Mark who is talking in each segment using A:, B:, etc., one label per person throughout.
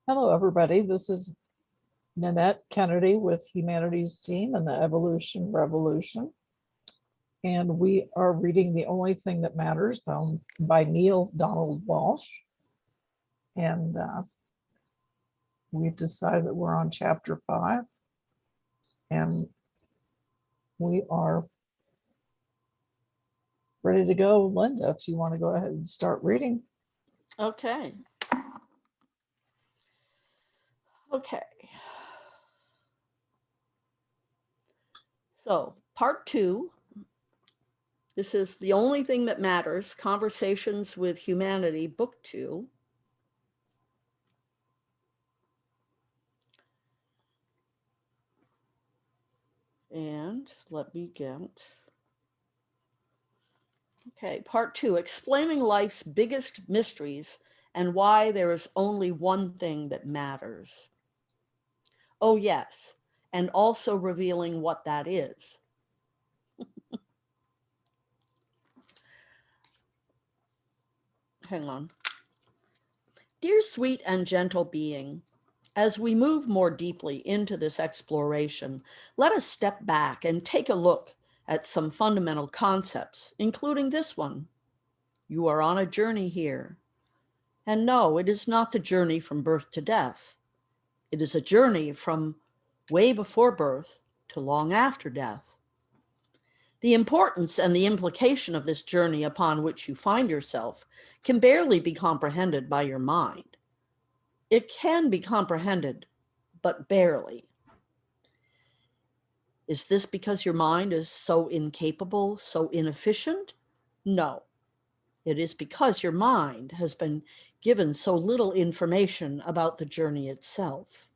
A: Hello, everybody. This is Nanette Kennedy with Humanities Team and the Evolution Revolution. And we are reading The Only Thing That Matters by Neale Donald Walsch. And we've decided that we're on chapter 5. And we are ready to go. Linda, if you want to go ahead and start reading.
B: Okay. So, part 2. This is The Only Thing That Matters, Conversations with Humanity, Book 2. And let me get... Okay, part 2, Explaining Life's Biggest Mysteries and Why There is Only One Thing That Matters. Oh, yes, and also revealing what that is. Hang on. Dear sweet and gentle being, as we move more deeply into this exploration, let us step back and take a look at some fundamental concepts, including this one. You are on a journey here. And no, it is not the journey from birth to death. It is a journey from way before birth to long after death. The importance and the implication of this journey upon which you find yourself can barely be comprehended by your mind. It can be comprehended, but barely. Is this because your mind is so incapable, so inefficient? No. It is because your mind has been given so little information about the journey itself.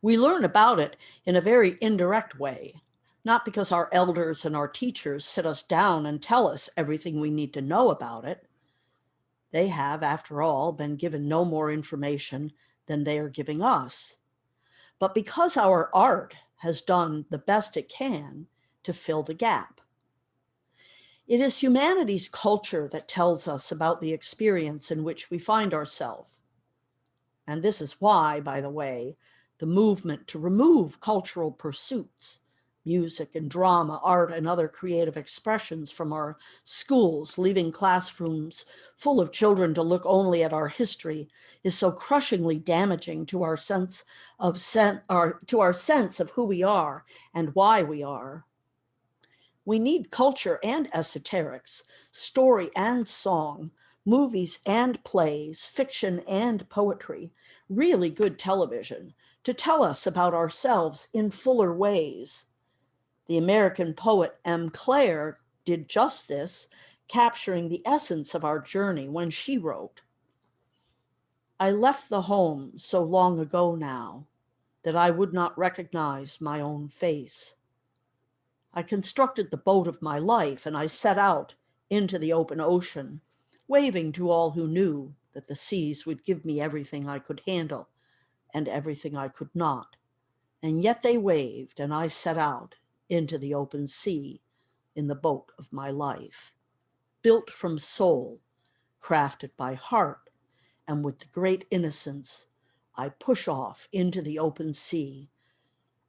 B: We learn about it in a very indirect way, not because our elders and our teachers sit us down and tell us everything we need to know about it. They have, after all, been given no more information than they are giving us. But because our art has done the best it can to fill the gap. It is humanity's culture that tells us about the experience in which we find ourselves. And this is why, by the way, the movement to remove cultural pursuits, music and drama, art and other creative expressions from our schools, leaving classrooms full of children to look only at our history, is so crushingly damaging to our sense of who we are and why we are. We need culture and esoterics, story and song, movies and plays, fiction and poetry, really good television, to tell us about ourselves in fuller ways. The American poet M. Clare did just this, capturing the essence of our journey when she wrote, I left the home so long ago now that I would not recognize my own face. I constructed the boat of my life and I set out into the open ocean, waving to all who knew that the seas would give me everything I could handle and everything I could not. And yet they waved and I set out into the open sea in the boat of my life, built from soul, crafted by heart, and with the great innocence, I push off into the open sea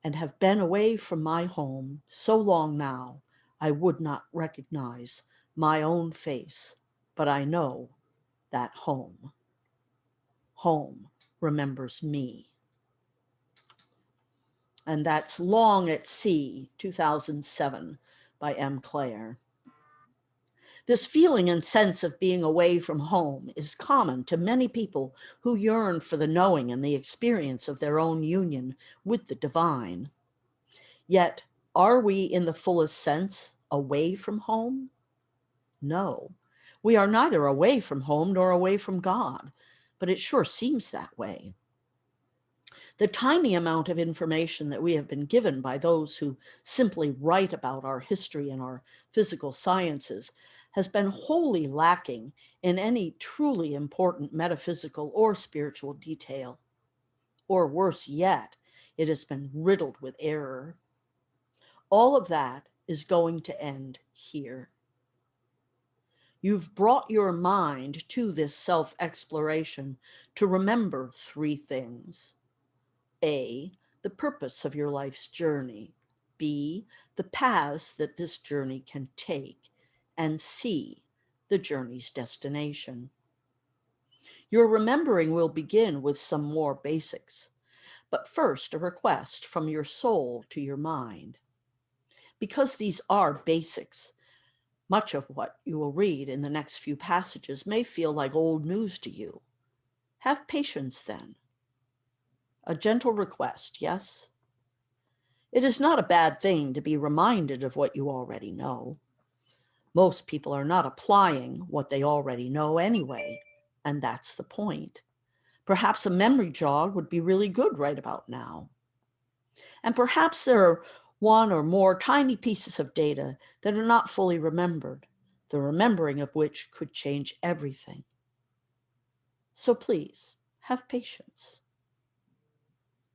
B: and have been away from my home so long now, I would not recognize my own face, but I know that home remembers me. And that's Long at Sea, 2007, by M. Clare. This feeling and sense of being away from home is common to many people who yearn for the knowing and the experience of their own union with the divine. Yet, are we in the fullest sense away from home? No, we are neither away from home nor away from God, but it sure seems that way. The tiny amount of information that we have been given by those who simply write about our history and our physical sciences has been wholly lacking in any truly important metaphysical or spiritual detail. Or worse yet, it has been riddled with error. All of that is going to end here. You've brought your mind to this self-exploration to remember three things. A, the purpose of your life's journey. B, the paths that this journey can take. And C, the journey's destination. Your remembering will begin with some more basics, but first a request from your soul to your mind. Because these are basics, much of what you will read in the next few passages may feel like old news to you. Have patience then. A gentle request, yes? It is not a bad thing to be reminded of what you already know. Most people are not applying what they already know anyway, and that's the point. Perhaps a memory jog would be really good right about now. And perhaps there are one or more tiny pieces of data that are not fully remembered, the remembering of which could change everything. So please, have patience.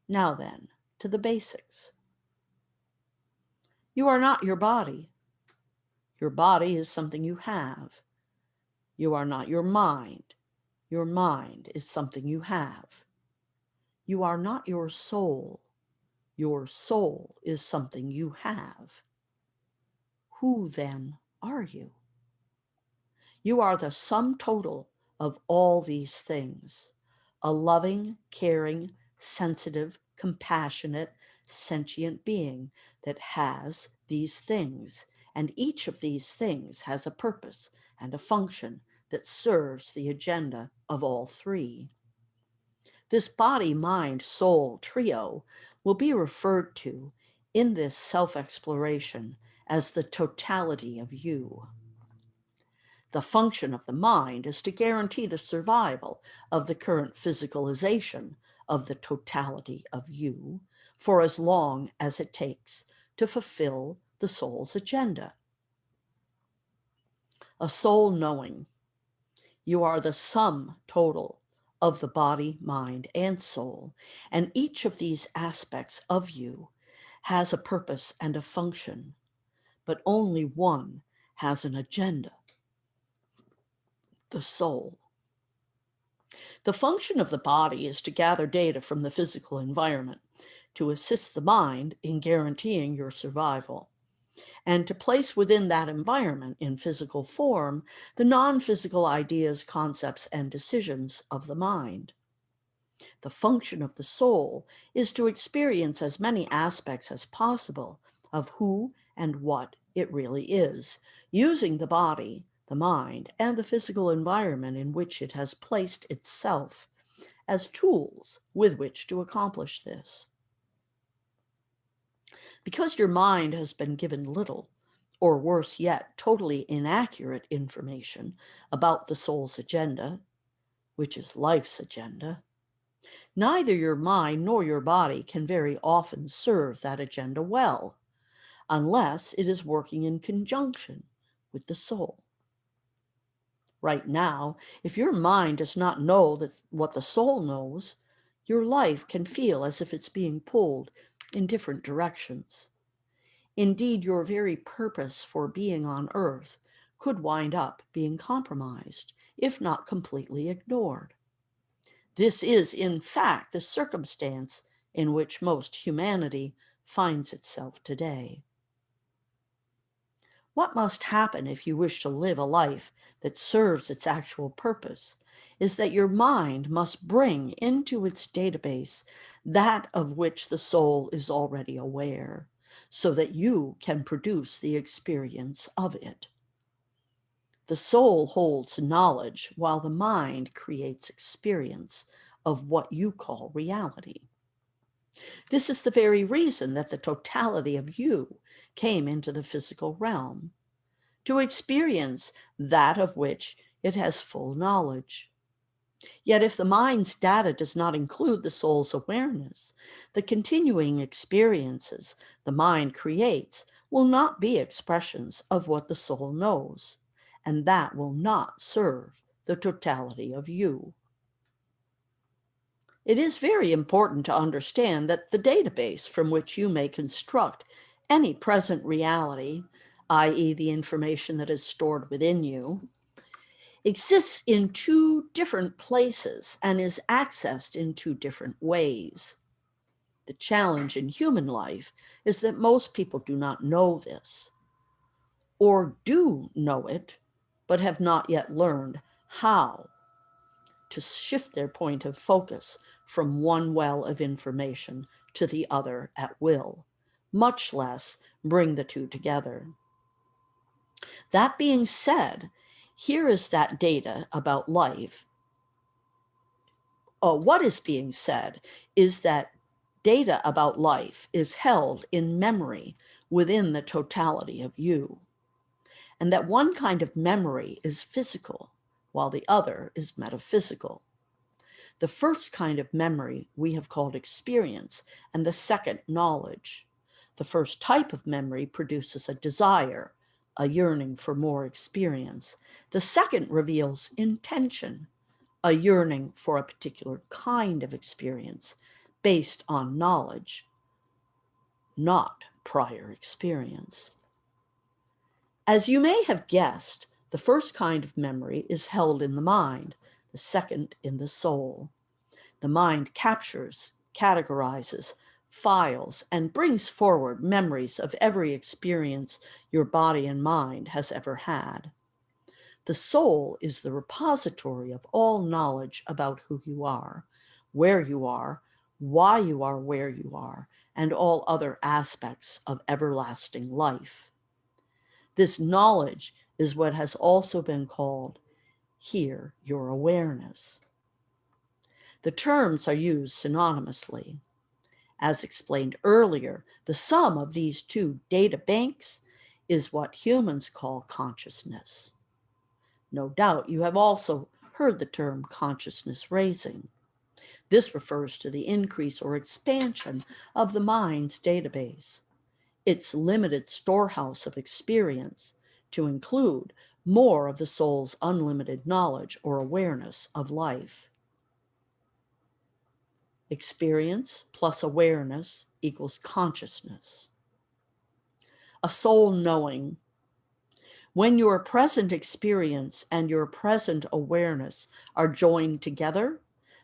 B: Now then, to the basics. You are not your body. Your body is something you have. You are not your mind. Your mind is something you have. You are not your soul. Your soul is something you have. Who then are you? You are the sum total of all these things. A loving, caring, sensitive, compassionate, sentient being that has these things, and each of these things has a purpose and a function that serves the agenda of all three. This body, mind, soul trio will be referred to in this self-exploration as the totality of you. The function of the mind is to guarantee the survival of the current physicalization of the totality of you for as long as it takes to fulfill the soul's agenda. A soul knowing. You are the sum total of the body, mind, and soul, and each of these aspects of you has a purpose and a function, but only one has an agenda, the soul. The function of the body is to gather data from the physical environment, to assist the mind in guaranteeing your survival, and to place within that environment in physical form the non-physical ideas, concepts, and decisions of the mind. The function of the soul is to experience as many aspects as possible of who and what it really is, using the body, the mind, and the physical environment in which it has placed itself as tools with which to accomplish this. Because your mind has been given little, or worse yet, totally inaccurate information about the soul's agenda, which is life's agenda, neither your mind nor your body can very often serve that agenda well, unless it is working in conjunction with the soul. Right now, if your mind does not know what the soul knows, your life can feel as if it's being pulled in different directions. Indeed, your very purpose for being on earth could wind up being compromised, if not completely ignored. This is, in fact, the circumstance in which most humanity finds itself today. What must happen if you wish to live a life that serves its actual purpose is that your mind must bring into its database that of which the soul is already aware, so that you can produce the experience of it. The soul holds knowledge while the mind creates experience of what you call reality. This is the very reason that the totality of you came into the physical realm, to experience that of which it has full knowledge. Yet if the mind's data does not include the soul's awareness, the continuing experiences the mind creates will not be expressions of what the soul knows, and that will not serve the totality of you. It is very important to understand that the database from which you may construct any present reality, i.e. the information that is stored within you, exists in two different places and is accessed in two different ways. The challenge in human life is that most people do not know this, or do know it, but have not yet learned how to shift their point of focus from one well of information to the other at will, much less bring the two together. That being said, here is that data about life. What is being said is that data about life is held in memory within the totality of you, and that one kind of memory is physical, while the other is metaphysical. The first kind of memory we have called experience, and the second knowledge. The first type of memory produces a desire, a yearning for more experience. The second reveals intention, a yearning for a particular kind of experience based on knowledge, not prior experience. As you may have guessed, the first kind of memory is held in the mind, the second in the soul. The mind captures, categorizes, files, and brings forward memories of every experience your body and mind has ever had. The soul is the repository of all knowledge about who you are, where you are, why you are where you are, and all other aspects of everlasting life. This knowledge is what has also been called here your awareness. The terms are used synonymously. As explained earlier, the sum of these two data banks is what humans call consciousness. No doubt you have also heard the term consciousness raising. This refers to the increase or expansion of the mind's database, its limited storehouse of experience, to include more of the soul's unlimited knowledge or awareness of life. Experience plus awareness equals consciousness. A soul knowing. When your present experience and your present awareness are joined together,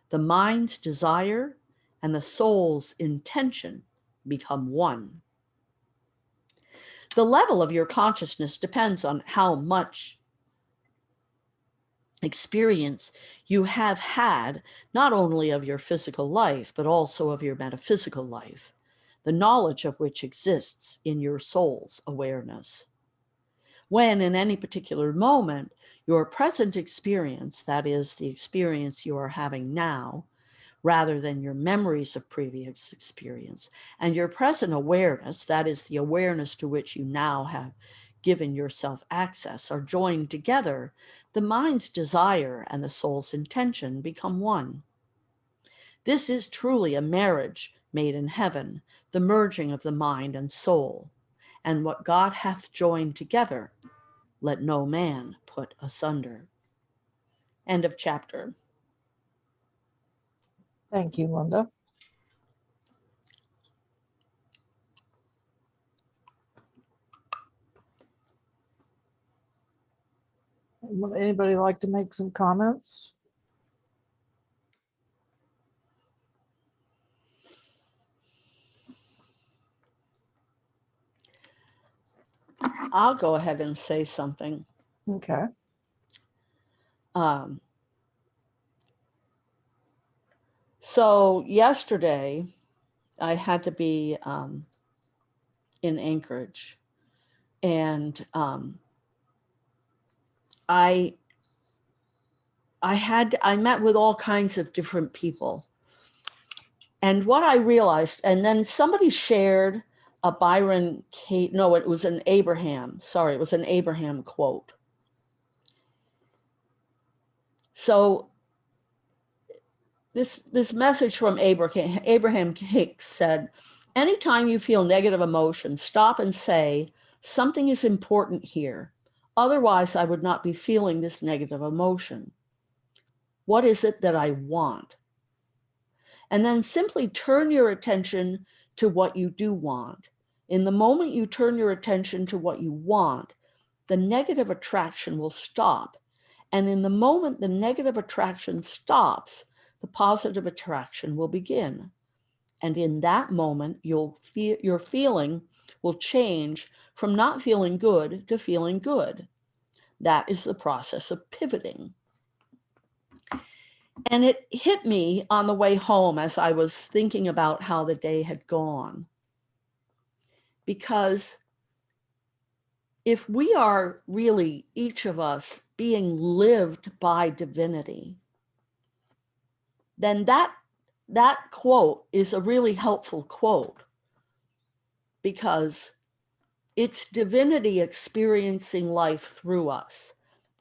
B: the mind's desire and the soul's intention become one. The level of your consciousness depends on how much experience you have had, not only of your physical life, but also of your metaphysical life, the knowledge of which exists in your soul's awareness. When, in any particular moment, your present experience, that is, the experience you are having now, rather than your memories of previous experience, and your present awareness, that is, the awareness to which you now have given yourself access, are joined together, the mind's desire and the soul's intention become one. This is truly a marriage made in heaven, the merging of the mind and soul. And what God hath joined together, let no man put asunder. End of chapter.
A: Thank you, Linda. Would anybody like to make some comments?
B: I'll go ahead and say something.
A: Okay.
B: So yesterday, I had to be in Anchorage, and I met with all kinds of different people. And what I realized, and then somebody shared a Byron Kate, no, it was an Abraham quote. So this message from Abraham Hicks said, anytime you feel negative emotion, stop and say, something is important here. Otherwise, I would not be feeling this negative emotion. What is it that I want? And then simply turn your attention to what you do want. In the moment you turn your attention to what you want, the negative attraction will stop, And in the moment the negative attraction stops, the positive attraction will begin. And in that moment, your feeling will change from not feeling good to feeling good. That is the process of pivoting. And it hit me on the way home as I was thinking about how the day had gone. Because if we are really, each of us, being lived by divinity, then that quote is a really helpful quote, because it's divinity experiencing life through us.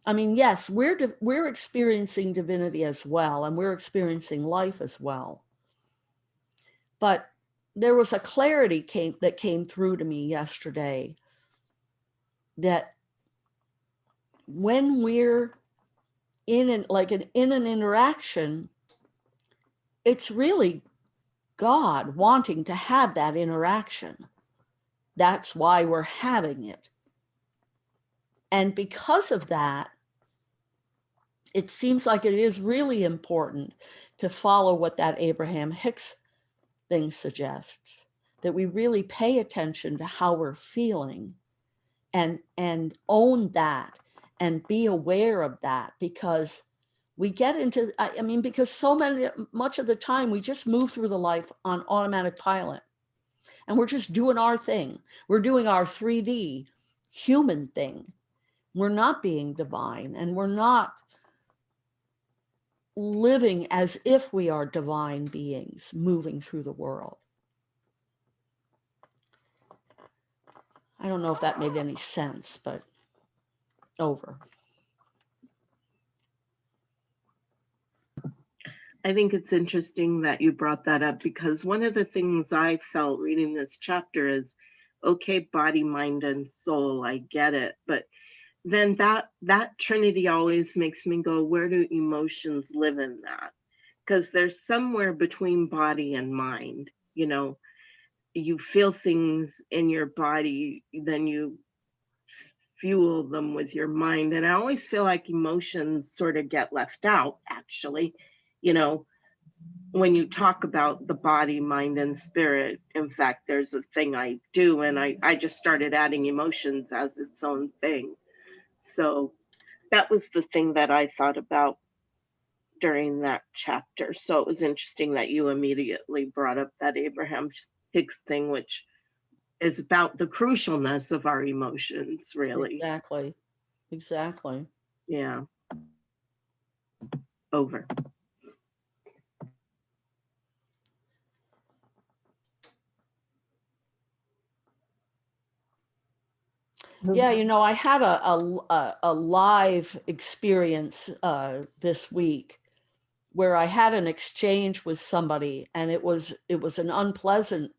B: I mean, yes, we're experiencing divinity as well, and we're experiencing life as well. But there was a clarity that came through to me yesterday, that when we're in an interaction, it's really God wanting to have that interaction. That's why we're having it. And because of that, it seems like it is really important to follow what that Abraham Hicks thing suggests, that we really pay attention to how we're feeling and own that and be aware of that, because we get into, I mean, because much of the time we just move through the life on automatic pilot, and we're just doing our thing. We're doing our 3D human thing. We're not being divine, and we're not living as if we are divine beings moving through the world. I don't know if that made any sense, but over.
C: I think it's interesting that you brought that up, because one of the things I felt reading this chapter is, okay, body, mind, and soul, I get it. But then that Trinity always makes me go, where do emotions live in that? Because there's somewhere between body and mind. You know, you feel things in your body, then you fuel them with your mind. And I always feel like emotions sort of get left out, actually. You know, when you talk about the body, mind, and spirit, in fact, there's a thing I do, and I just started adding emotions as its own thing. So that was the thing that I thought about during that chapter. So it was interesting that you immediately brought up that Abraham Hicks thing, which is about the crucialness of our emotions, really.
B: Exactly.
C: Yeah. Over.
B: Yeah, you know, I had a live experience this week where I had an exchange with somebody, and it was an unpleasant.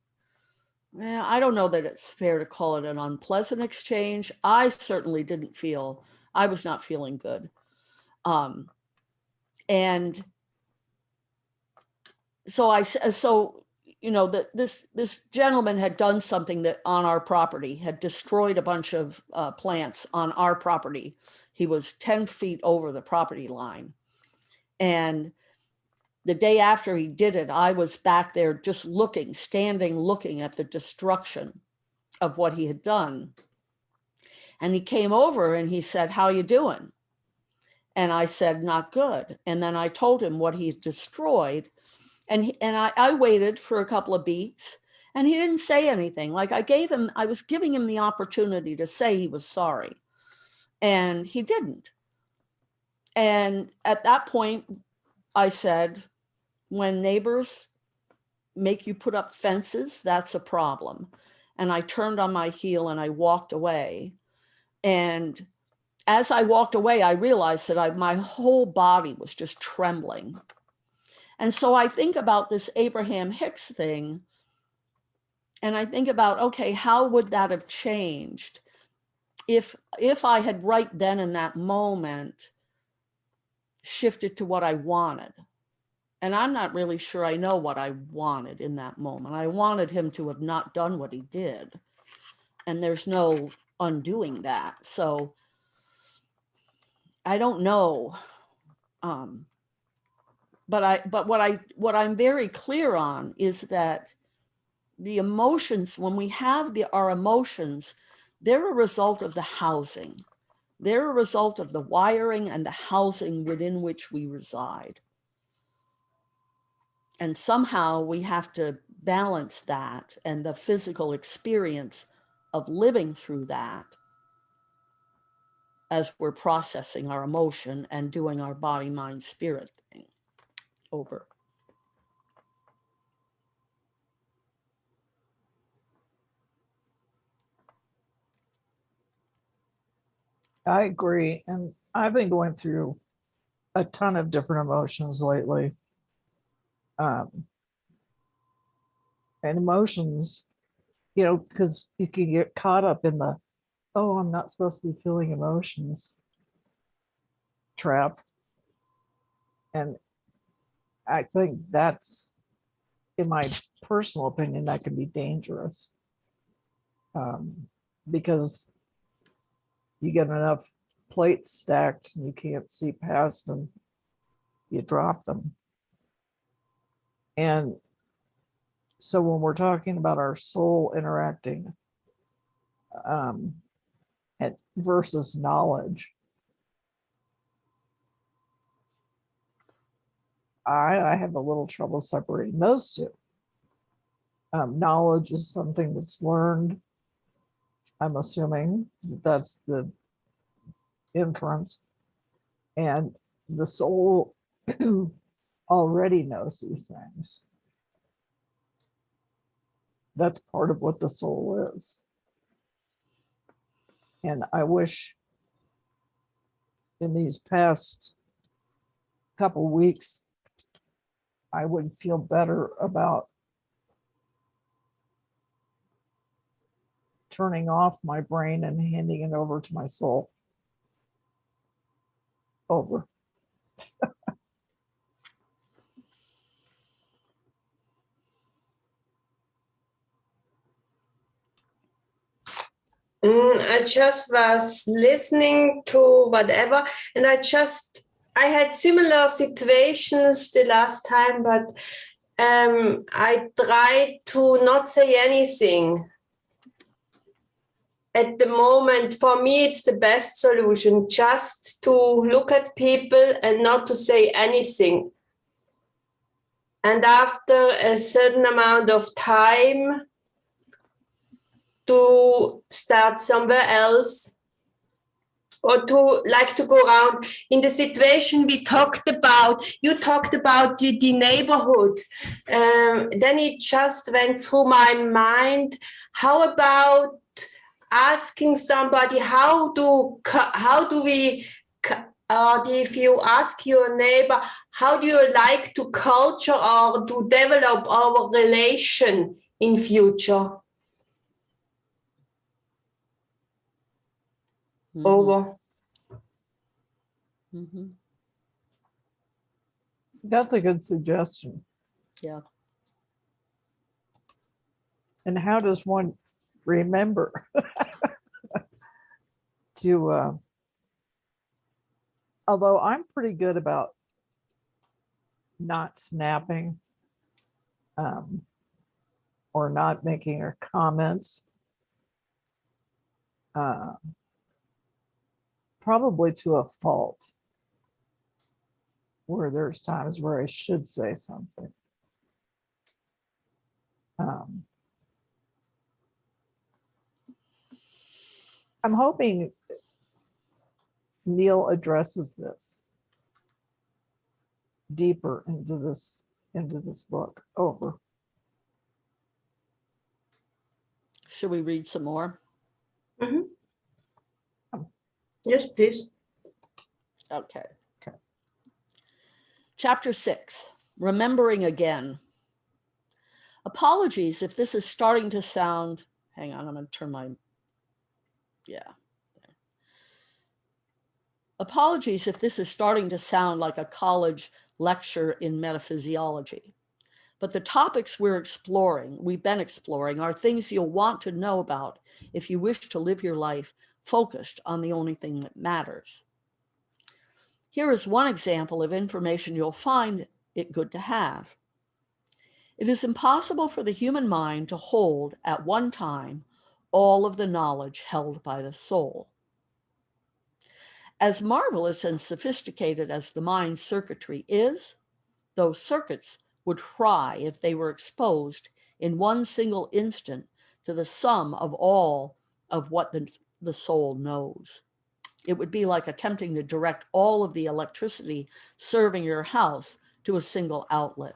B: I don't know that it's fair to call it an unpleasant exchange. I certainly didn't feel, I was not feeling good, and so you know, that this gentleman had done something that on our property, had destroyed a bunch of plants on our property. He was 10 feet over the property line. And the day after he did it, I was back there just standing looking at the destruction of what he had done. And he came over and he said, "How you doing?" And I said, "Not good." And then I told him what he destroyed. And I waited for a couple of beats, and he didn't say anything. Like, I was giving him the opportunity to say he was sorry, and he didn't. And at that point, I said, when neighbors make you put up fences, that's a problem. And I turned on my heel and I walked away. And as I walked away, I realized that my whole body was just trembling. And so I think about this Abraham Hicks thing, and I think about, okay, how would that have changed if I had right then in that moment shifted to what I wanted? And I'm not really sure I know what I wanted in that moment. I wanted him to have not done what he did, and there's no undoing that. So I don't know. But what I'm very clear on is that the emotions, when we have our emotions, they're a result of the housing. They're a result of the wiring and the housing within which we reside. And somehow we have to balance that and the physical experience of living through that as we're processing our emotion and doing our body, mind, spirit thing. Over.
A: I agree. And I've been going through a ton of different emotions lately. And emotions, because you can get caught up in the, oh, I'm not supposed to be feeling emotions trap. And I think that's, in my personal opinion, that can be dangerous. Because you get enough plates stacked and you can't see past them, you drop them. And so when we're talking about our soul interacting versus knowledge, I have a little trouble separating those two. Knowledge is something that's learned. I'm assuming that's the inference. And the soul already knows these things. That's part of what the soul is. And I wish in these past couple weeks, I would feel better about turning off my brain and handing it over to my soul. Over.
D: I just was listening to whatever, and I had similar situations the last time, but I tried to not say anything. At the moment, for me, it's the best solution, just to look at people and not to say anything. And after a certain amount of time, to start somewhere else, or to go around. In the situation you talked about the neighborhood. Then it just went through my mind, how about asking somebody, if you ask your neighbor, how do you like to culture or to develop our relation in future?
B: Mm-hmm.
D: Over.
B: Mm-hmm.
A: That's a good suggestion.
B: Yeah.
A: And how does one remember to, although I'm pretty good about not snapping or not making a comments, probably to a fault, where there's times where I should say something. I'm hoping Neale addresses this deeper into this book. Over.
B: Should we read some more?
D: Mm-hmm. Yes, please.
B: Okay. Chapter 6, Remembering Again. Apologies if this is starting to sound, hang on, I'm going to turn my, Apologies if this is starting to sound like a college lecture in metaphysiology. But the topics we've been exploring, are things you'll want to know about if you wish to live your life focused on the only thing that matters. Here is one example of information you'll find it good to have. It is impossible for the human mind to hold at one time all of the knowledge held by the soul. As marvelous and sophisticated as the mind's circuitry is, those circuits would fry if they were exposed in one single instant to the sum of all of what the soul knows. It would be like attempting to direct all of the electricity serving your house to a single outlet.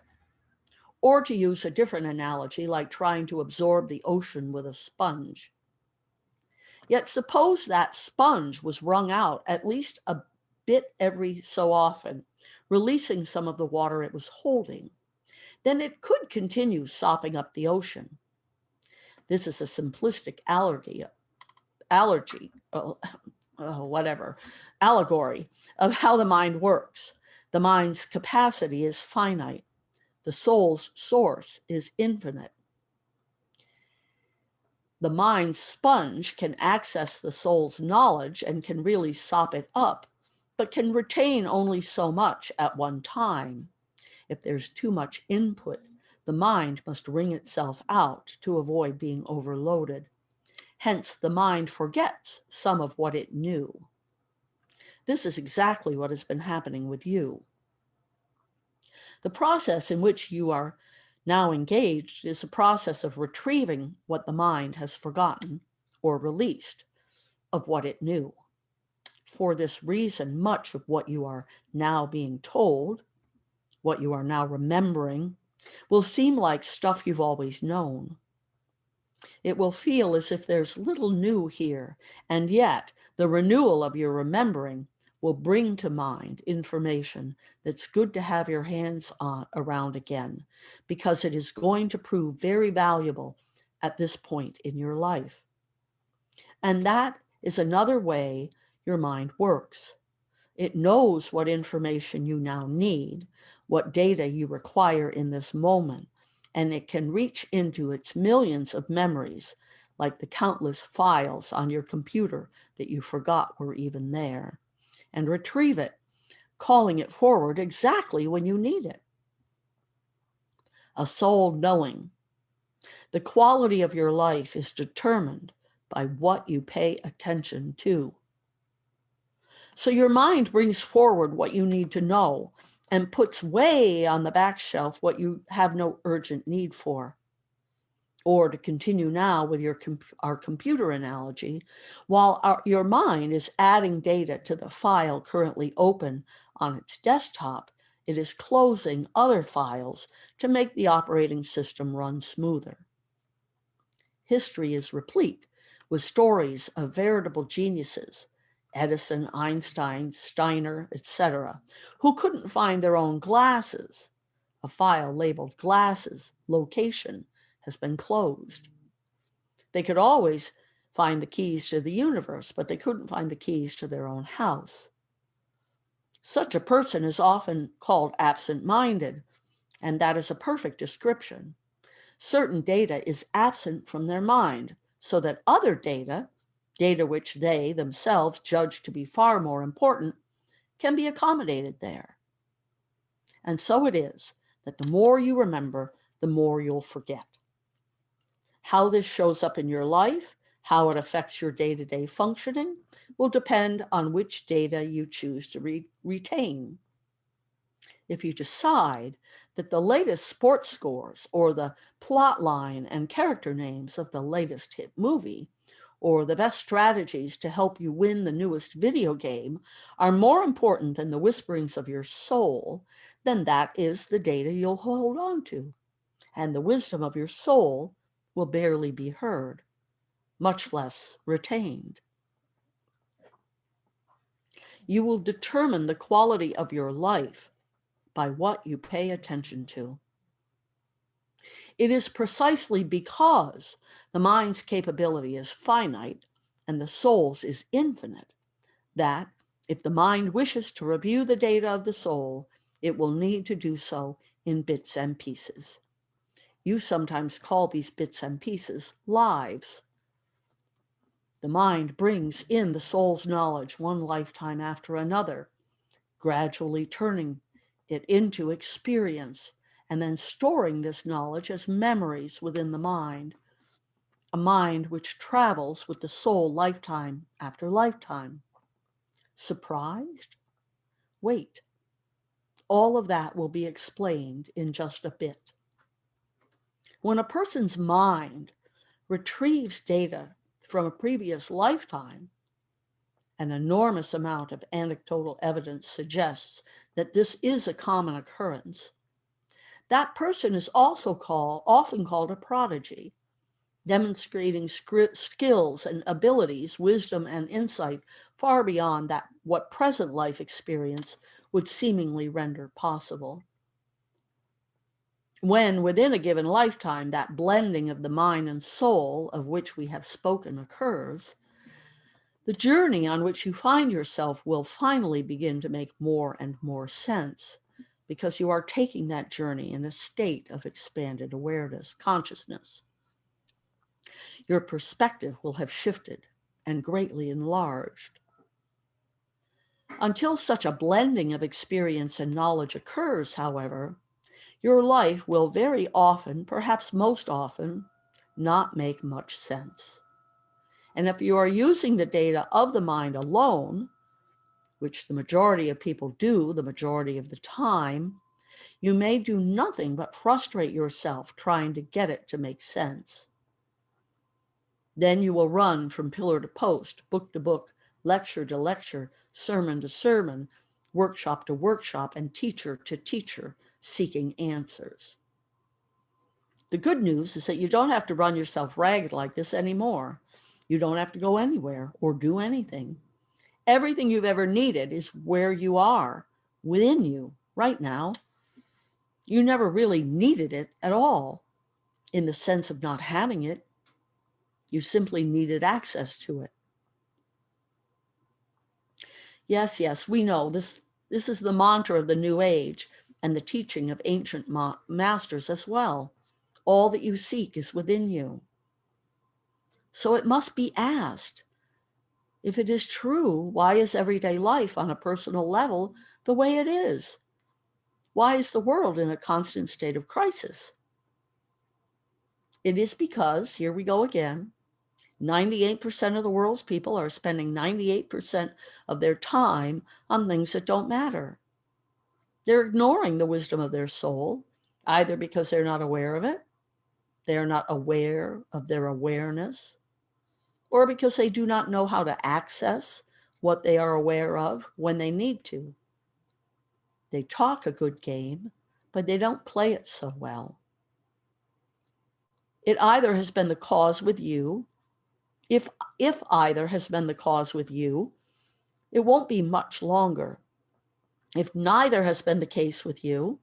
B: Or to use a different analogy, like trying to absorb the ocean with a sponge. Yet suppose that sponge was wrung out at least a bit every so often, releasing some of the water it was holding. Then it could continue sopping up the ocean. This is a simplistic allegory of how the mind works. The mind's capacity is finite. The soul's source is infinite. The mind's sponge can access the soul's knowledge and can really sop it up, but can retain only so much at one time. If there's too much input, the mind must wring itself out to avoid being overloaded. Hence, the mind forgets some of what it knew. This is exactly what has been happening with you. The process in which you are now engaged is a process of retrieving what the mind has forgotten or released of what it knew. For this reason, much of what you are now being told, what you are now remembering, will seem like stuff you've always known. It will feel as if there's little new here, and yet the renewal of your remembering will bring to mind information that's good to have your hands on around again, because it is going to prove very valuable at this point in your life. And that is another way your mind works. It knows what information you now need, what data you require in this moment, and it can reach into its millions of memories, like the countless files on your computer that you forgot were even there, and retrieve it, calling it forward exactly when you need it. A soul knowing. The quality of your life is determined by what you pay attention to. So your mind brings forward what you need to know and puts way on the back shelf what you have no urgent need for. Or to continue now with our computer analogy, while your mind is adding data to the file currently open on its desktop, it is closing other files to make the operating system run smoother. History is replete with stories of veritable geniuses, Edison, Einstein, Steiner, etc., who couldn't find their own glasses. A file labeled glasses, location, has been closed. They could always find the keys to the universe, but they couldn't find the keys to their own house. Such a person is often called absent-minded, and that is a perfect description. Certain data is absent from their mind, so that other data which they themselves judge to be far more important, can be accommodated there. And so it is that the more you remember, the more you'll forget. How this shows up in your life, how it affects your day-to-day functioning, will depend on which data you choose to retain. If you decide that the latest sports scores or the plot line and character names of the latest hit movie or the best strategies to help you win the newest video game are more important than the whisperings of your soul, then that is the data you'll hold on to, and the wisdom of your soul will barely be heard, much less retained. You will determine the quality of your life by what you pay attention to. It is precisely because the mind's capability is finite and the soul's is infinite that, if the mind wishes to review the data of the soul, it will need to do so in bits and pieces. You sometimes call these bits and pieces lives. The mind brings in the soul's knowledge one lifetime after another, gradually turning it into experience, and then storing this knowledge as memories within the mind, a mind which travels with the soul lifetime after lifetime. Surprised? Wait. All of that will be explained in just a bit. When a person's mind retrieves data from a previous lifetime, an enormous amount of anecdotal evidence suggests that this is a common occurrence. That person is also often called a prodigy, demonstrating skills and abilities, wisdom and insight far beyond that what present life experience would seemingly render possible. When within a given lifetime that blending of the mind and soul of which we have spoken occurs, the journey on which you find yourself will finally begin to make more and more sense, because you are taking that journey in a state of expanded awareness, consciousness. Your perspective will have shifted and greatly enlarged. Until such a blending of experience and knowledge occurs, however, your life will very often, perhaps most often, not make much sense. And if you are using the data of the mind alone, which the majority of people do the majority of the time, you may do nothing but frustrate yourself trying to get it to make sense. Then you will run from pillar to post, book to book, lecture to lecture, sermon to sermon, workshop to workshop, and teacher to teacher, seeking answers. The good news is that you don't have to run yourself ragged like this anymore. You don't have to go anywhere or do anything. Everything you've ever needed is where you are, within you, right now. You never really needed it at all, in the sense of not having it. You simply needed access to it. Yes, we know this is the mantra of the New Age and the teaching of ancient masters as well. All that you seek is within you. So it must be asked, if it is true, why is everyday life on a personal level the way it is? Why is the world in a constant state of crisis? It is because, here we go again, 98% of the world's people are spending 98% of their time on things that don't matter. They're ignoring the wisdom of their soul, either because they're not aware of it, they are not aware of their awareness, or because they do not know how to access what they are aware of when they need to. They talk a good game, but they don't play it so well. It either has been the cause with you. If either has been the cause with you, it won't be much longer. If neither has been the case with you,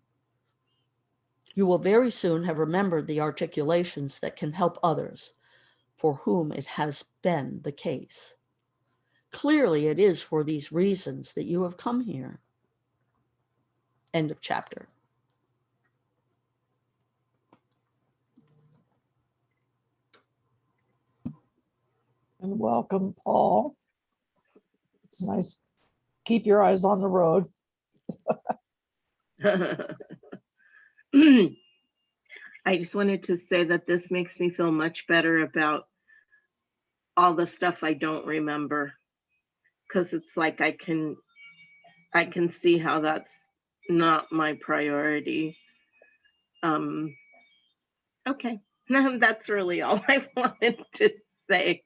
B: you will very soon have remembered the articulations that can help others for whom it has been the case. Clearly, it is for these reasons that you have come here. End of chapter.
A: And welcome, Paul. It's nice. Keep your eyes on the road.
C: I just wanted to say that this makes me feel much better about all the stuff I don't remember, because it's like I can see how that's not my priority. Okay, that's really all I wanted to say.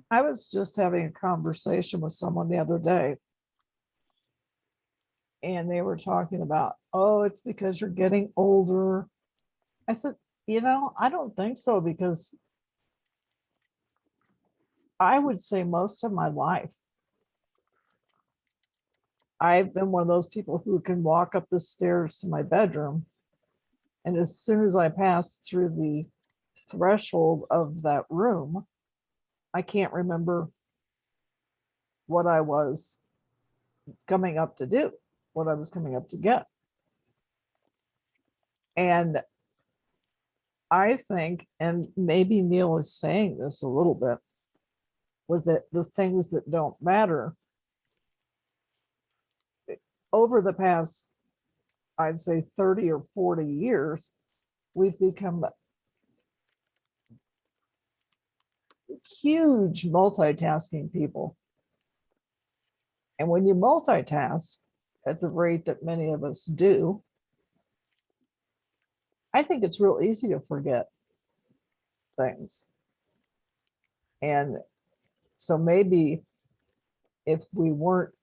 A: I was just having a conversation with someone the other day, and they were talking about, oh, it's because you're getting older. I said, I don't think so, because I would say most of my life, I've been one of those people who can walk up the stairs to my bedroom, and as soon as I pass through the threshold of that room, I can't remember what I was coming up to do, what I was coming up to get. And I think, and maybe Neale is saying this a little bit, with the things that don't matter. Over the past, I'd say 30 or 40 years, we've become huge multitasking people. And when you multitask at the rate that many of us do, I think it's real easy to forget things. And so maybe if we weren't,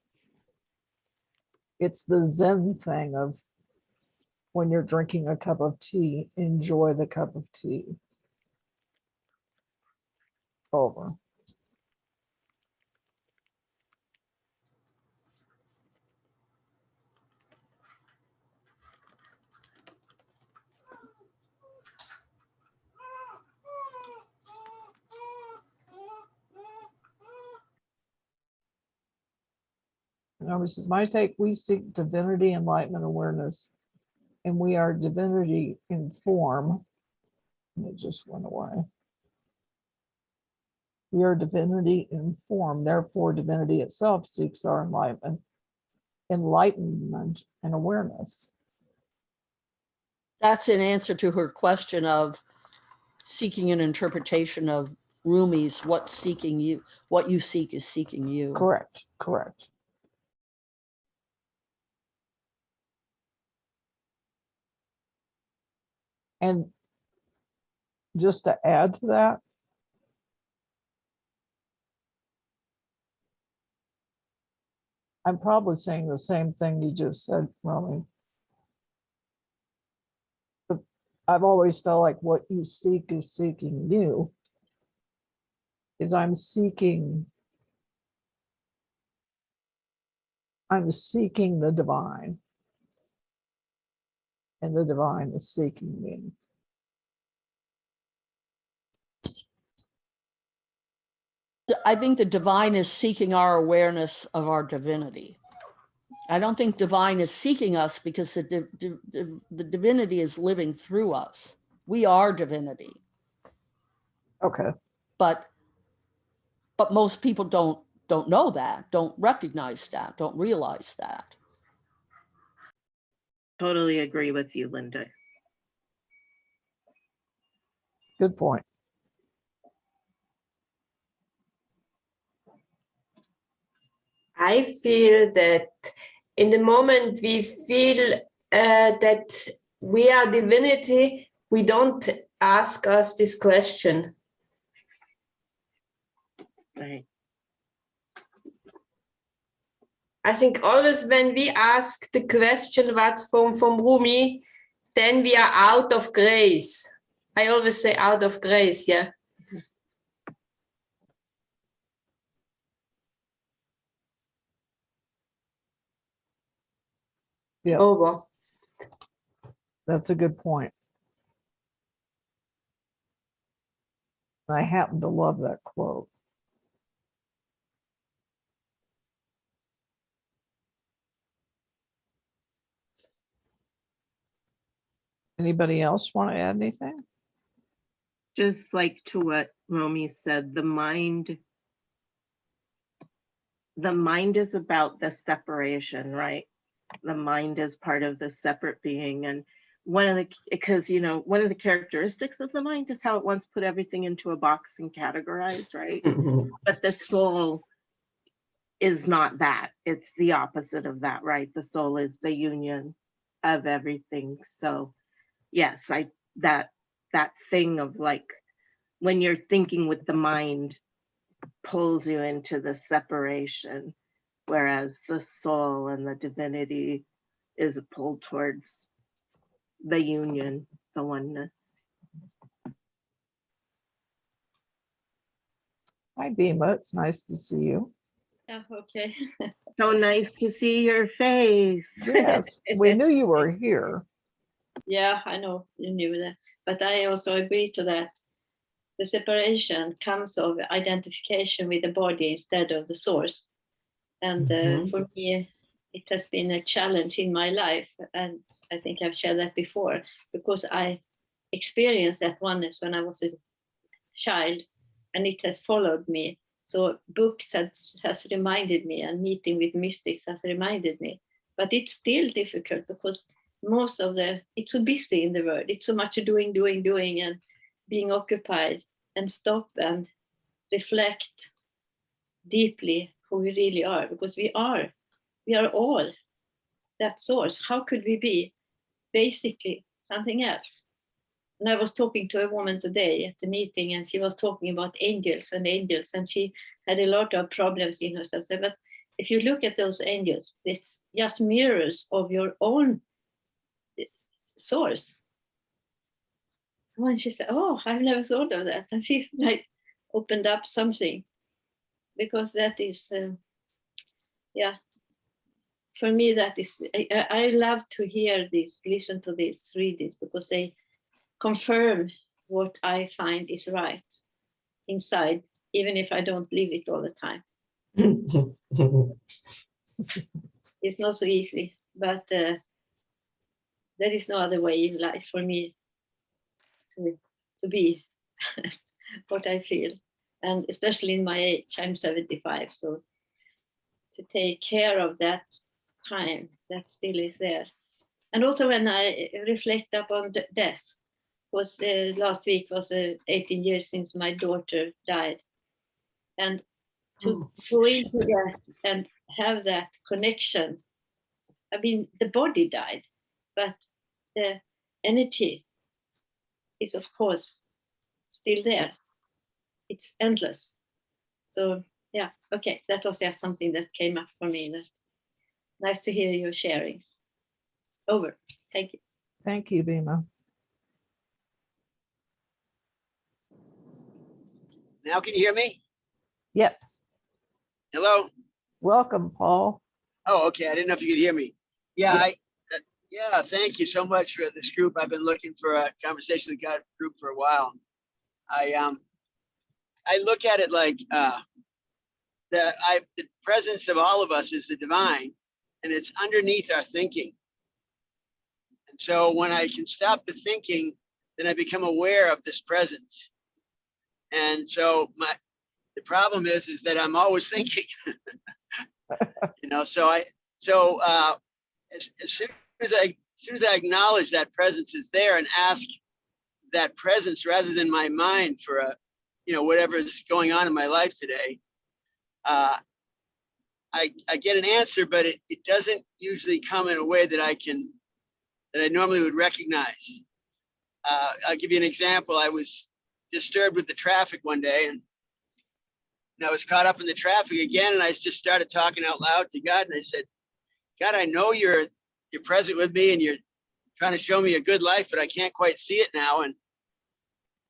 A: it's the Zen thing of when you're drinking a cup of tea, enjoy the cup of tea. Over. Now, this is my take. We seek divinity, enlightenment, awareness, and we are divinity in form. And it just went away. We are divinity in form. Therefore, divinity itself seeks our enlightenment and awareness.
B: That's in answer to her question of seeking an interpretation of Rumi's what you seek is seeking you.
A: Correct, correct. And just to add to that, I'm probably saying the same thing you just said, Romy. But I've always felt like what you seek is seeking you. Is I'm seeking the divine. And the divine is seeking me.
B: I think the divine is seeking our awareness of our divinity. I don't think divine is seeking us because the divinity is living through us. We are divinity.
A: Okay.
B: But most people don't know that, don't recognize that, don't realize that.
C: Totally agree with you, Linda.
A: Good point.
D: I feel that in the moment we feel that we are divinity, we don't ask us this question.
C: Right.
D: I think always when we ask the question what's from Rumi, then we are out of grace. I always say out of grace, yeah.
A: Yeah.
D: Over.
A: That's a good point. I happen to love that quote. Anybody else want to add anything?
C: Just like to what Romy said, the mind is about the separation, right? The mind is part of the separate being. And one of the characteristics of the mind is how it wants to put everything into a box and categorize, right? But the soul is not that. It's the opposite of that, right? The soul is the union of everything. So yes, that thing of like when you're thinking with the mind pulls you into the separation, whereas the soul and the divinity is pulled towards the union, the oneness.
A: Hi, Bima. It's nice to see you.
E: Yeah, okay.
C: So nice to see your face.
A: Yes, we knew you were here.
E: Yeah, I know you knew that. But I also agree to that. The separation comes of identification with the body instead of the source. And for me, it has been a challenge in my life. And I think I've shared that before, because I experienced that oneness when I was a child, and it has followed me So books has reminded me, and meeting with mystics has reminded me. But it's still difficult because it's so busy in the world. It's so much doing, and being occupied, and stop and reflect deeply who we really are, because we are all that source. How could we be basically something else? And I was talking to a woman today at the meeting, and she was talking about angels, and she had a lot of problems in herself. But if you look at those angels, it's just mirrors of your own source. And she said, "Oh, I've never thought of that." And she like opened up something, because that is, for me, that is, I love to hear this, listen to this, read this, because they confirm what I find is right inside, even if I don't live it all the time. It's not so easy, but there is no other way in life for me to be what I feel. And especially in my age, I'm 75, so to take care of that time that still is there. And also when I reflect upon death, was last week was 18 years since my daughter died, and to go into that and have that connection. I mean, the body died, but the energy is, of course, still there. It's endless. So yeah, okay, that was just something that came up for me. That's nice to hear your sharings. Over. Thank you.
A: Thank you, Bima.
F: Now can you hear me?
A: Yes.
F: Hello?
A: Welcome, Paul.
F: Oh, okay. I didn't know if you could hear me. Yeah,
A: Yes.
F: yeah, thank you so much for this group. I've been looking for a Conversation with God group for a while. I look at it like the presence of all of us is the divine, and it's underneath our thinking. And so when I can stop the thinking, then I become aware of this presence. And so the problem is that I'm always thinking, so as soon as I acknowledge that presence is there and ask that presence rather than my mind for whatever is going on in my life today, I get an answer, but it doesn't usually come in a way that I normally would recognize. I'll give you an example. I was disturbed with the traffic one day, and I was caught up in the traffic again, and I just started talking out loud to God, and I said, "God, I know you're present with me, and you're trying to show me a good life, but I can't quite see it now." And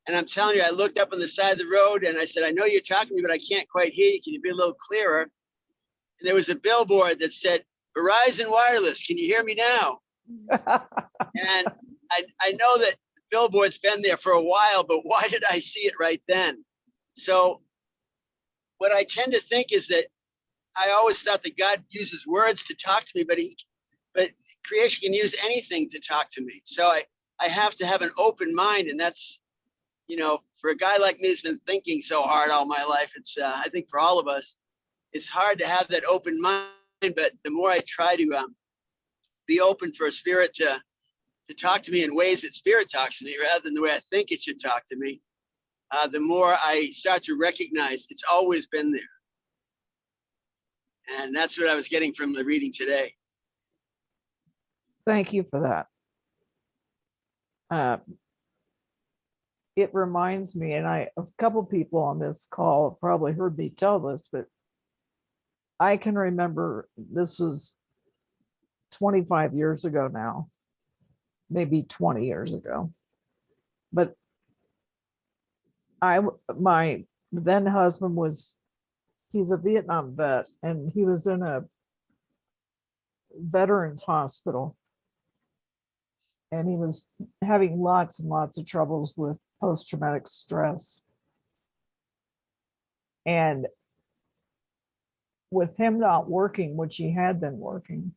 F: I'm telling you, I looked up on the side of the road, and I said, "I know you're talking to me, but I can't quite hear you. Can you be a little clearer?" And there was a billboard that said, "Verizon Wireless, can you hear me now?" And I know that the billboard's been there for a while, but why did I see it right then? So what I tend to think is that I always thought that God uses words to talk to me, but creation can use anything to talk to me. So I have to have an open mind, and that's, for a guy like me who's been thinking so hard all my life, it's I think for all of us, it's hard to have that open mind. But the more I try to be open for a spirit to talk to me in ways that spirit talks to me rather than the way I think it should talk to me, the more I start to recognize it's always been there. And that's what I was getting from the reading today.
A: Thank you for that. It reminds me, and a couple people on this call have probably heard me tell this, but I can remember this was 25 years ago now, maybe 20 years ago. But my then husband he's a Vietnam vet, and he was in a veterans hospital. And he was having lots and lots of troubles with post-traumatic stress. And with him not working, which he had been working,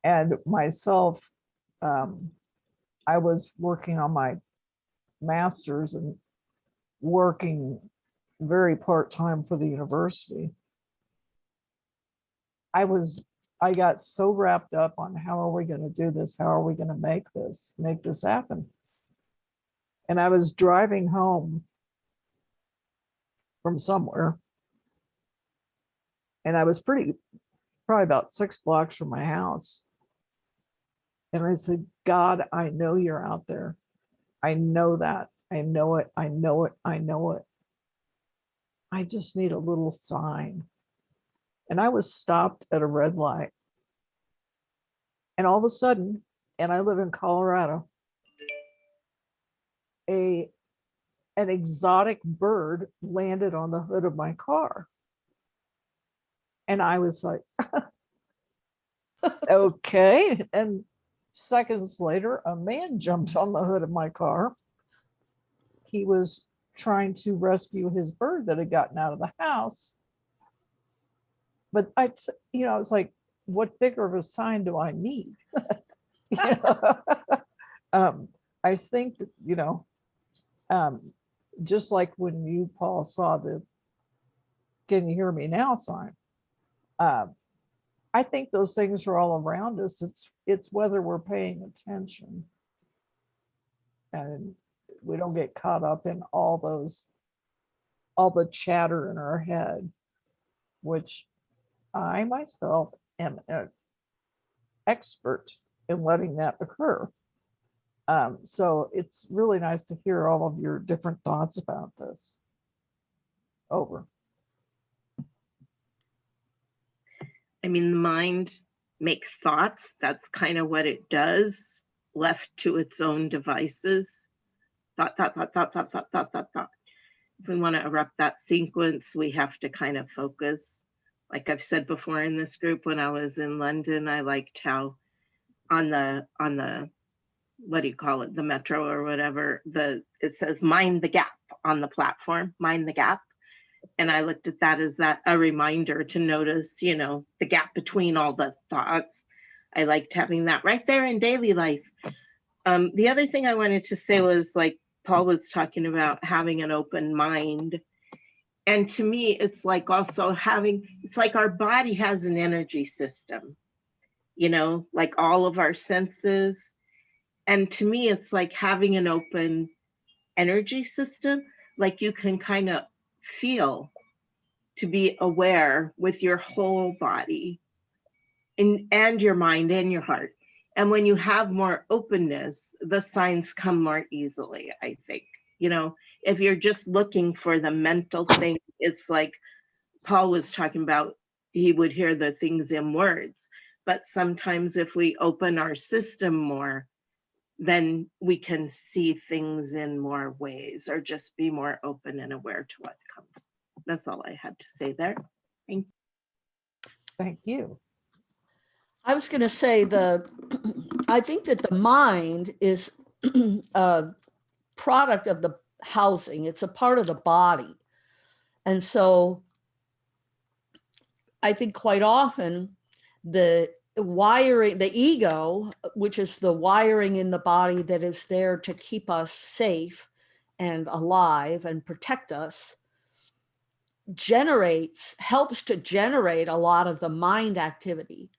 A: and myself, I was working on my master's and working very part-time for the university, I got so wrapped up on how are we going to do this? How are we going to make this happen? And I was driving home from somewhere, and I was probably about 6 blocks from my house. And I said, God, I know you're out there. I know that. I know it. I know it. I know it. I just need a little sign. And I was stopped at a red light. And all of a sudden, and I live in Colorado, an exotic bird landed on the hood of my car. And I was like, okay. And seconds later, a man jumped on the hood of my car. He was trying to rescue his bird that had gotten out of the house. But I was like, what bigger of a sign do I need? I think that, just like when you, Paul, saw the "Can you hear me now" sign, I think those things are all around us. It's whether we're paying attention and we don't get caught up in all the chatter in our head, which I myself am an expert in letting that occur. So it's really nice to hear all of your different thoughts about this. Over.
C: I mean, the mind makes thoughts. That's kind of what it does, left to its own devices. Thought. If we want to erupt that sequence, we have to kind of focus. Like I've said before in this group, when I was in London, I liked how on the what do you call it, the metro or whatever, it says mind the gap on the platform, mind the gap. And I looked at that as a reminder to notice, the gap between all the thoughts. I liked having that right there in daily life. The other thing I wanted to say was, like Paul was talking about, having an open mind. And to me, it's like also it's like our body has an energy system, like all of our senses. And to me, it's like having an open energy system, like you can kind of feel, to be aware with your whole body and your mind and your heart. And when you have more openness, the signs come more easily, I think. If you're just looking for the mental thing, it's like Paul was talking about, he would hear the things in words. But sometimes if we open our system more, then we can see things in more ways, or just be more open and aware to what comes. That's all I had to say there.
A: Thank you.
B: I was going to say I think that the mind is a product of the housing. It's a part of the body. And so I think quite often the wiring, the ego, which is the wiring in the body that is there to keep us safe and alive and protect us, helps to generate a lot of the mind activity.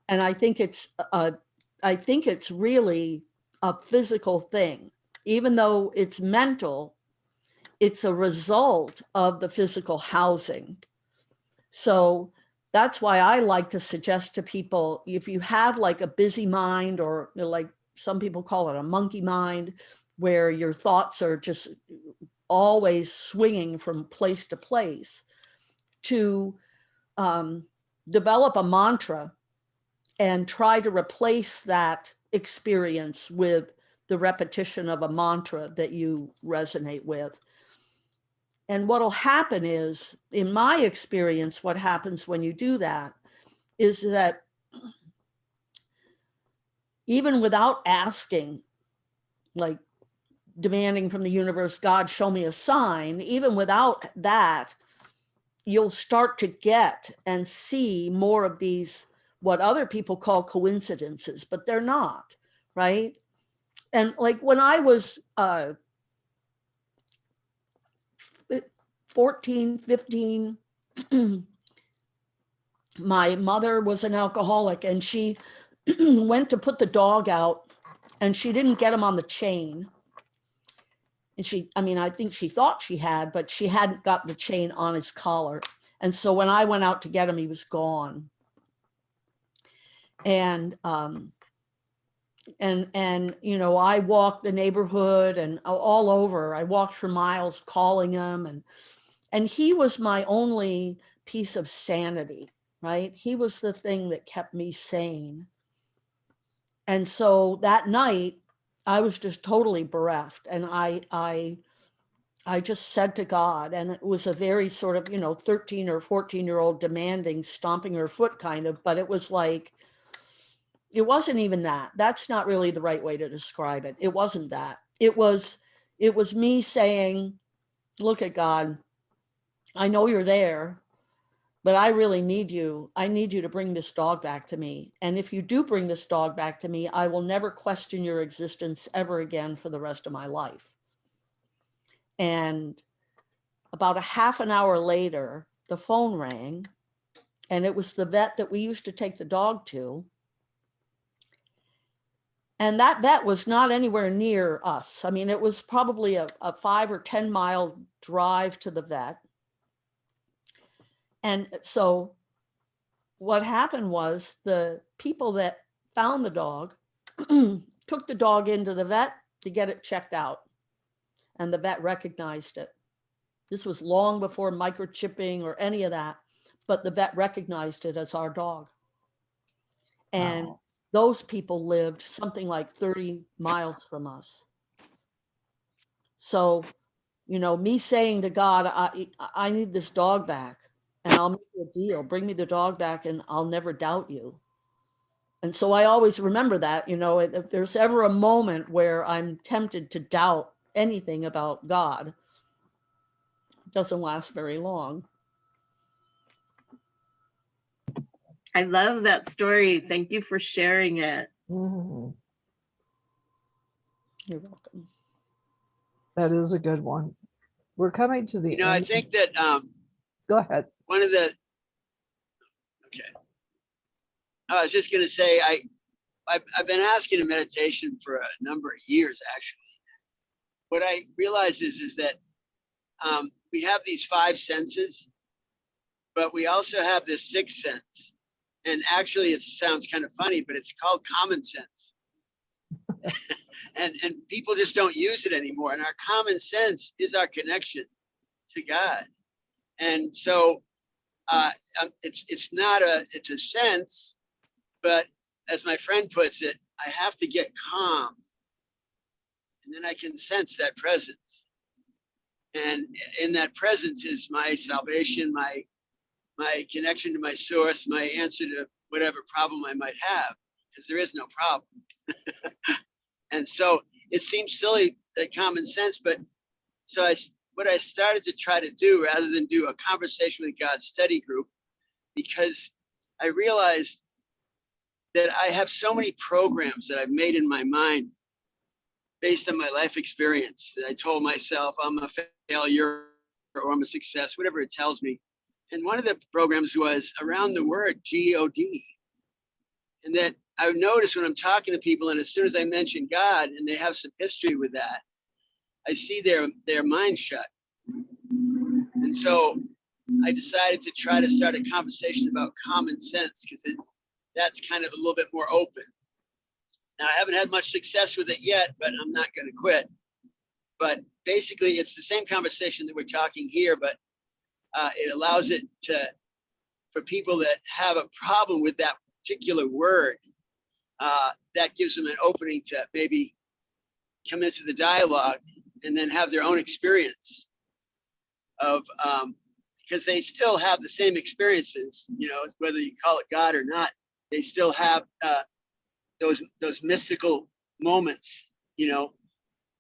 B: And I think it's really a physical thing. Even though it's mental, it's a result of the physical housing. So that's why I like to suggest to people, if you have like a busy mind, or like some people call it a monkey mind, where your thoughts are just always swinging from place to place, to develop a mantra and try to replace that experience with the repetition of a mantra that you resonate with. And what'll happen is, in my experience, what happens when you do that is that even without asking, like demanding from the universe, God, show me a sign, even without that, you'll start to get and see more of these, what other people call coincidences, but they're not, right? And like when I was 14, 15, my mother was an alcoholic, and she went to put the dog out, and she didn't get him on the chain. And I think she thought she had, but she hadn't got the chain on his collar. And so when I went out to get him, he was gone. And I walked the neighborhood and all over. I walked for miles calling him, and he was my only piece of sanity, right? He was the thing that kept me sane. And so that night, I was just totally bereft, and I just said to God, and it was a very sort of 13 or 14-year-old demanding, stomping her foot kind of, but it was like, it wasn't even that. That's not really the right way to describe it. It wasn't that. It was me saying, look at God, I know you're there, but I really need you. I need you to bring this dog back to me. And if you do bring this dog back to me, I will never question your existence ever again for the rest of my life. And about a half an hour later, the phone rang, and it was the vet that we used to take the dog to. And that vet was not anywhere near us. I mean, it was probably a 5 or 10 mile drive to the vet. And so what happened was the people that found the dog took the dog into the vet to get it checked out. And the vet recognized it. This was long before microchipping or any of that, but the vet recognized it as our dog. And wow. Those people lived something like 30 miles from us. So, me saying to God, I need this dog back, and I'll make you a deal. Bring me the dog back and I'll never doubt you. And so I always remember that, if there's ever a moment where I'm tempted to doubt anything about God, it doesn't last very long.
C: I love that story. Thank you for sharing it.
A: Mhm.
B: You're welcome.
A: That is a good one. We're coming to the end.
F: I think that
A: Go ahead.
F: one of the I was just going to say I've been asking a meditation for a number of years, actually. What I realize is that we have these 5 senses, but we also have this 6th sense. And actually, it sounds kind of funny, but it's called common sense. and people just don't use it anymore. And our common sense is our connection to God. And so it's a sense, but as my friend puts it, I have to get calm, and then I can sense that presence. And in that presence is my salvation, my connection to my source, my answer to whatever problem I might have, because there is no problem. And so it seems silly, that common sense, but so what I started to try to do, rather than do a conversation with God study group, because I realized that I have so many programs that I've made in my mind based on my life experience, that I told myself I'm a failure or I'm a success, whatever it tells me. And one of the programs was around the word G-O-D. And that I've noticed when I'm talking to people, and as soon as I mention God and they have some history with that, I see their mind shut. And so I decided to try to start a conversation about common sense, because that's kind of a little bit more open. Now, I haven't had much success with it yet, but I'm not going to quit. But basically, it's the same conversation that we're talking here, but it allows it for people that have a problem with that particular word, that gives them an opening to maybe come into the dialogue and then have their own experience of, because they still have the same experiences, whether you call it God or not, they still have those mystical moments,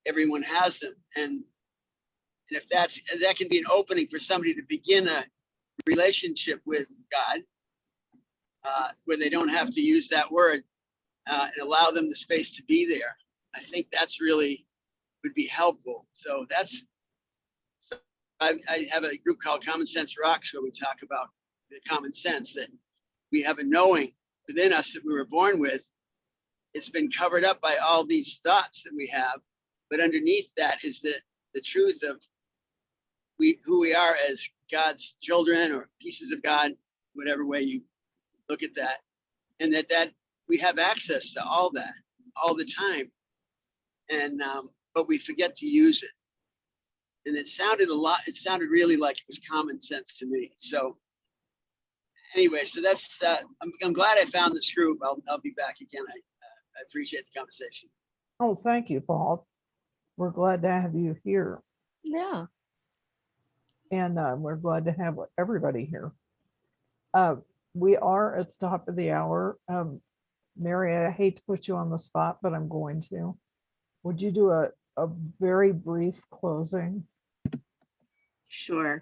F: everyone has them. And if that can be an opening for somebody to begin a relationship with God, where they don't have to use that word, and allow them the space to be there. I think that's really would be helpful. So I have a group called Common Sense Rocks where we talk about the common sense that we have a knowing within us that we were born with. It's been covered up by all these thoughts that we have, but underneath that is the truth of who we are as God's children or pieces of God, whatever way you look at that, and that we have access to all that all the time, and but we forget to use it. And it sounded really like it was common sense to me. So anyway, so that's I'm glad I found this group. I'll be back again. I appreciate the conversation.
A: Oh, thank you, Paul. We're glad to have you here,
B: Yeah.
A: and we're glad to have everybody here. We are at the top of the hour. Mary, I hate to put you on the spot, but I'm going to. Would you do a very brief closing?
C: Sure.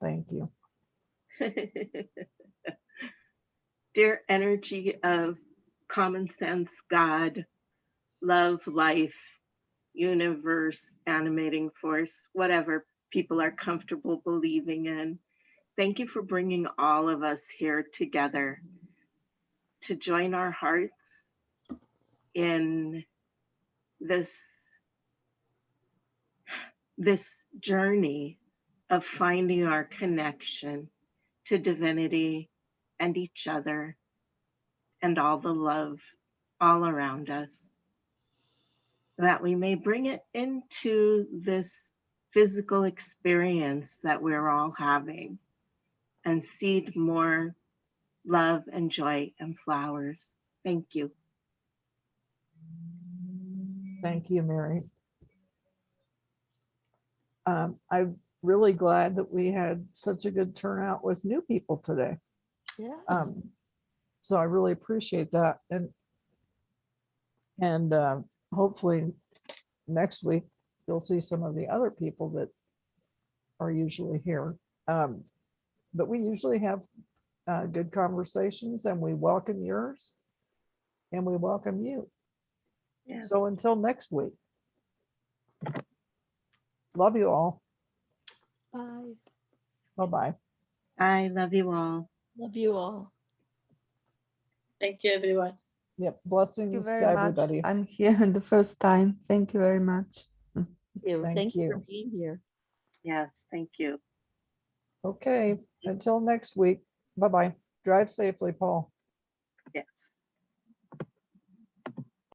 A: Thank you.
C: Dear energy of common sense, God, love, life, universe, animating force, whatever people are comfortable believing in. Thank you for bringing all of us here together to join our hearts in this journey of finding our connection to divinity and each other and all the love all around us, that we may bring it into this physical experience that we're all having and seed more love and joy and flowers. Thank you.
A: Thank you, Mary. I'm really glad that we had such a good turnout with new people today.
B: Yeah.
A: So I really appreciate that. And hopefully next week you'll see some of the other people that are usually here. But we usually have good conversations, and we welcome yours and we welcome you.
C: Yes.
A: So until next week, love you all.
B: Bye.
A: Bye-bye.
C: I love you all.
B: Love you all.
E: Thank you, everyone.
A: Yep.
G: Thank you
A: Blessings to
G: very much.
A: everybody.
G: I'm here the first time. Thank you very much.
B: Thank you for
A: you.
B: being here.
C: Yes, thank you.
A: Okay. Until next week. Bye-bye. Drive safely, Paul.
C: Yes.